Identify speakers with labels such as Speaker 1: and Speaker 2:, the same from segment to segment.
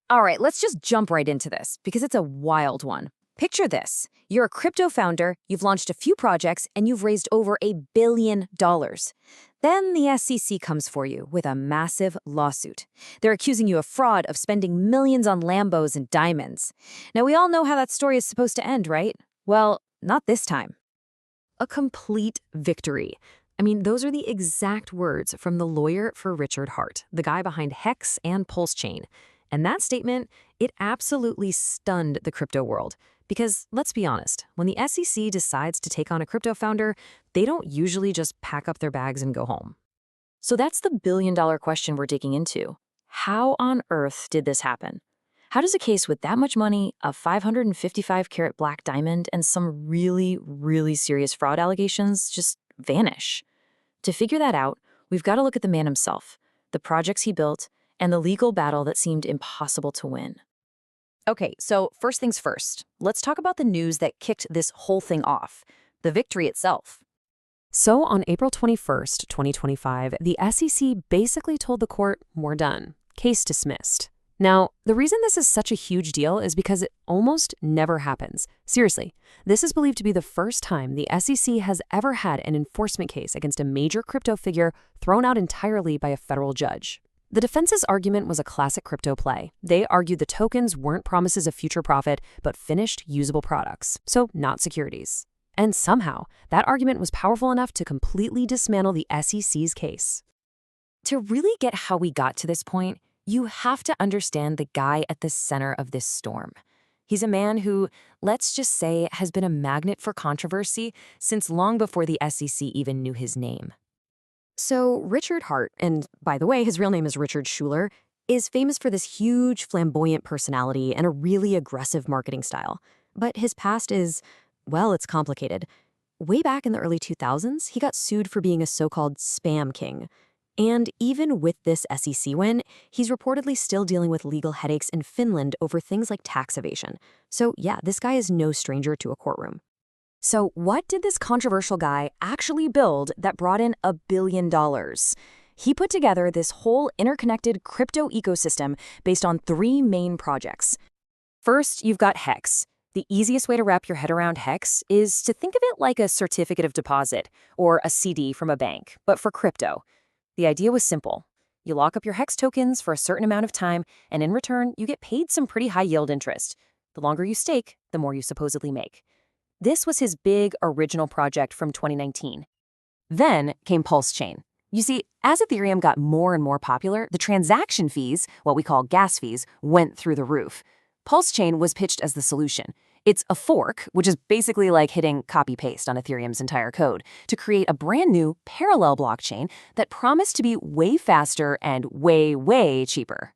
Speaker 1: All right, let's just jump right into this because it's a wild one. Picture this. You're a crypto founder, you've launched a few projects, and you've raised over $1 billion. Then the SEC comes for you with a massive lawsuit. They're accusing you of fraud, of spending millions on Lambos and diamonds. Now, we all know how that story is supposed to end, right? Well, not this time. A complete victory. I mean, those are the exact words from the lawyer for Richard Hart, the guy behind HEX and PulseChain. And that statement, it absolutely stunned the crypto world. Because let's be honest, when the SEC decides to take on a crypto founder, they don't usually just pack up their bags and go home. So that's the billion-dollar question we're digging into. How on earth did this happen? How does a case with that much money, a 555-carat black diamond, and some really, really serious fraud allegations just vanish? To figure that out, we've got to look at the man himself, the projects he built, and the legal battle that seemed impossible to win. Okay, so first things first, let's talk about the news that kicked this whole thing off, the victory itself. So on April 21st, 2025, the SEC basically told the court, we're done, case dismissed. Now, the reason this is such a huge deal is because it almost never happens. Seriously, this is believed to be the first time the SEC has ever had an enforcement case against a major crypto figure thrown out entirely by a federal judge. The defense's argument was a classic crypto play. They argued the tokens weren't promises of future profit, but finished usable products, so not securities. And somehow, that argument was powerful enough to completely dismantle the SEC's case. To really get how we got to this point, you have to understand the guy at the center of this storm. He's a man who, let's just say, has been a magnet for controversy since long before the SEC even knew his name. So Richard Hart, and by the way, his real name is Richard Schuler, is famous for this huge, flamboyant personality and a really aggressive marketing style. But his past is, well, it's complicated. Way back in the early 2000s, he got sued for being a so-called spam king. And even with this SEC win, he's reportedly still dealing with legal headaches in Finland over things like tax evasion. So yeah, this guy is no stranger to a courtroom. So what did this controversial guy actually build that brought in $1 billion? He put together this whole interconnected crypto ecosystem based on 3 main projects. First, you've got HEX. The easiest way to wrap your head around HEX is to think of it like a certificate of deposit or a CD from a bank, but for crypto. The idea was simple. You lock up your HEX tokens for a certain amount of time, and in return, you get paid some pretty high yield interest. The longer you stake, the more you supposedly make. This was his big original project from 2019. Then came PulseChain. You see, as Ethereum got more and more popular, the transaction fees, what we call gas fees, went through the roof. PulseChain was pitched as the solution. It's a fork, which is basically like hitting copy-paste on Ethereum's entire code, to create a brand new parallel blockchain that promised to be way faster and way, way cheaper.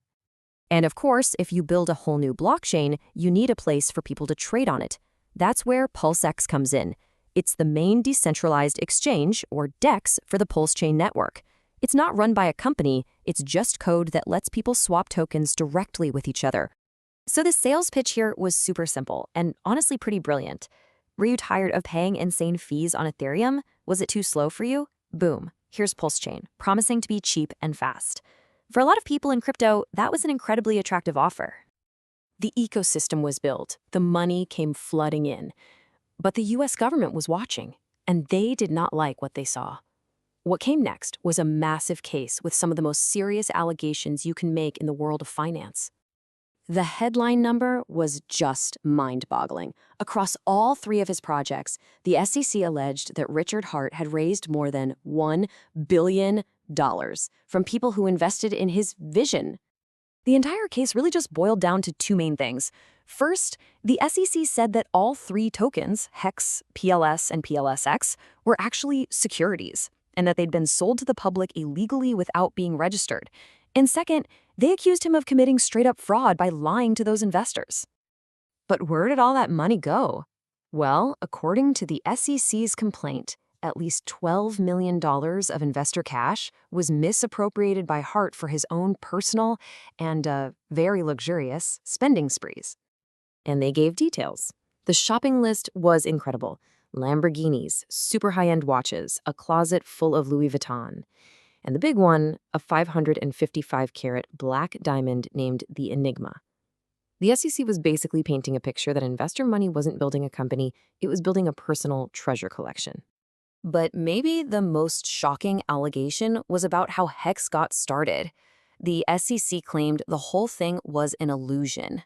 Speaker 1: And of course, if you build a whole new blockchain, you need a place for people to trade on it. That's where PulseX comes in. It's the main decentralized exchange, or DEX, for the PulseChain network. It's not run by a company, it's just code that lets people swap tokens directly with each other. So the sales pitch here was super simple and honestly pretty brilliant. Were you tired of paying insane fees on Ethereum? Was it too slow for you? Boom, here's PulseChain, promising to be cheap and fast. For a lot of people in crypto, that was an incredibly attractive offer. The ecosystem was built, the money came flooding in. But the US government was watching, and they did not like what they saw. What came next was a massive case with some of the most serious allegations you can make in the world of finance. The headline number was just mind-boggling. Across all 3 of his projects, the SEC alleged that Richard Hart had raised more than $1 billion from people who invested in his vision. The entire case really just boiled down to 2 main things. First, the SEC said that all 3 tokens, HEX, PLS, and PLSX, were actually securities, and that they'd been sold to the public illegally without being registered. And second, they accused him of committing straight-up fraud by lying to those investors. But where did all that money go? Well, according to the SEC's complaint, at least $12 million of investor cash was misappropriated by Hart for his own personal and very luxurious spending sprees. And they gave details. The shopping list was incredible. Lamborghinis, super high-end watches, a closet full of Louis Vuitton. And the big one, a 555-carat black diamond named the Enigma.
Speaker 2: The SEC was basically painting a picture that investor money wasn't building a company, it was building a personal treasure collection.
Speaker 1: But maybe the most shocking allegation was about how HEX got started. The SEC claimed the whole thing was an illusion.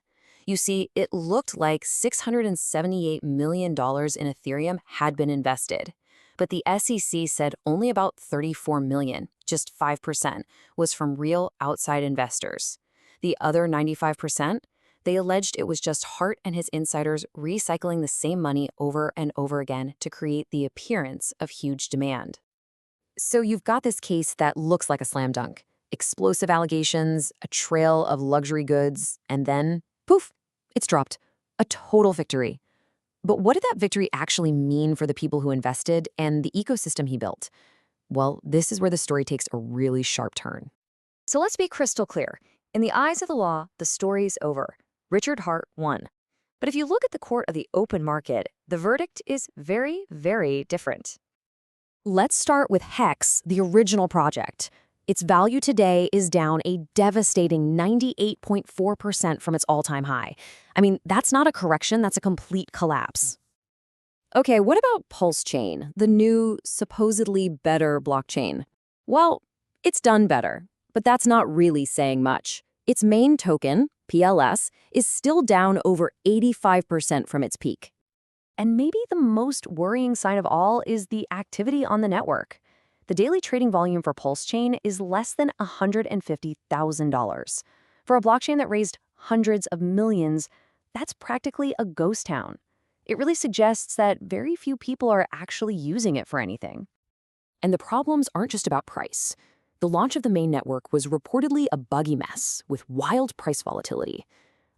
Speaker 1: You see, it looked like $678 million in Ethereum had been invested. But the SEC said only about $34 million, just 5%, was from real outside investors. The other 95%, they alleged it was just Hart and his insiders recycling the same money over and over again to create the appearance of huge demand. So you've got this case that looks like a slam dunk. Explosive allegations, a trail of luxury goods, and then, poof, it's dropped. A total victory. But what did that victory actually mean for the people who invested and the ecosystem he built? Well, this is where the story takes a really sharp turn. So let's be crystal clear. In the eyes of the law, the story's over. Richard Hart won. But if you look at the court of the open market, the verdict is very, very different. Let's start with HEX, the original project. Its value today is down a devastating 98.4% from its all-time high. I mean, that's not a correction, that's a complete collapse. Okay, what about PulseChain, the new, supposedly better blockchain? Well, it's done better, but that's not really saying much. Its main token, PLS, is still down over 85% from its peak. And maybe the most worrying sign of all is the activity on the network. The daily trading volume for PulseChain is less than $150,000. For a blockchain that raised hundreds of millions, that's practically a ghost town. It really suggests that very few people are actually using it for anything. And the problems aren't just about price. The launch of the main network was reportedly a buggy mess with wild price volatility.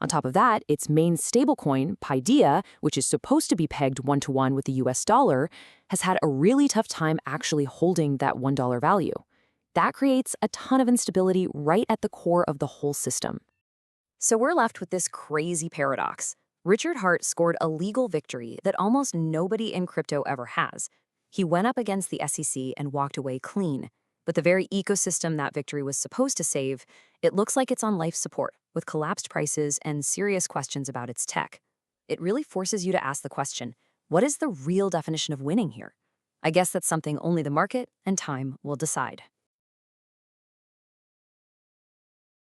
Speaker 1: On top of that, its main stablecoin, Paideia, which is supposed to be pegged one-to-one with the US dollar, has had a really tough time actually holding that $1 value. That creates a ton of instability right at the core of the whole system. So we're left with this crazy paradox. Richard Hart scored a legal victory that almost nobody in crypto ever has. He went up against the SEC and walked away clean. But the very ecosystem that victory was supposed to save, it looks like it's on life support, with collapsed prices and serious questions about its tech. It really forces you to ask the question, what is the real definition of winning here? I guess that's something only the market and time will decide.